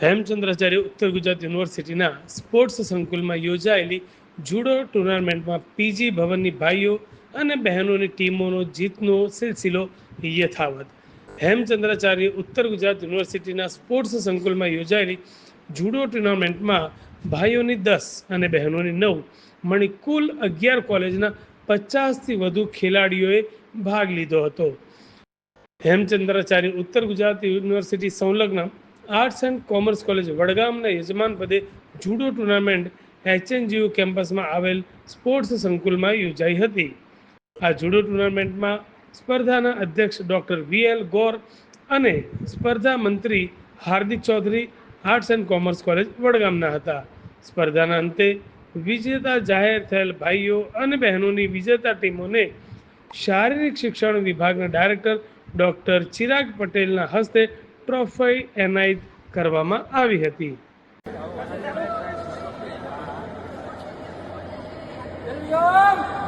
હેમચંદ્રાચાર્ય ઉત્તર ગુજરાત યુનિવર્સિટીના સ્પોર્ટ્સ સંકુલમાં યોજાયેલી જુડો ટુર્નામેન્ટમાં પીજી ભવનની ભાઈઓ અને બહેનોની ટીમોનો જીતનો સિલસિલો યથાવત. હેમચંદ્રાચાર્ય ઉત્તર ગુજરાત યુનિવર્સિટીના સ્પોર્ટ્સ સંકુલમાં યોજાયેલી જુડો ટુર્નામેન્ટમાં ભાઈઓની 10 અને બહેનોની 9 મળી કુલ 11 કોલેજના 50થી વધુ ખેલાડીઓએ ભાગ લીધો હતો. હેમચંદ્રાચાર્ય ઉત્તર ગુજરાત યુનિવર્સિટી સંલગ્ન આર્ટ્સ એન્ડ કોમર્સ કોલેજ વડગામના યજમાન પદે જુડો ટુર્નામેન્ટ HNGU કેમ્પસમાં આવેલ સ્પોર્ટ્સ સંકુલમાં યોજાઈ હતી. આ જુડો ટુર્નામેન્ટમાં સ્પર્ધાના અધ્યક્ષ ડૉક્ટર VL ગોર અને સ્પર્ધા મંત્રી Hardik Chaudhary arts and commerce college વડગામના હતા. સ્પર્ધાના અંતે વિજેતા જાહેર થયેલ ભાઈઓ અને બહેનોની વિજેતા ટીમોને શારીરિક શિક્ષણ વિભાગના ડાયરેક્ટર ડૉક્ટર ચિરાગ પટેલના હસ્તે ટ્રોફી એનાયત કરવામાં આવી હતી. William!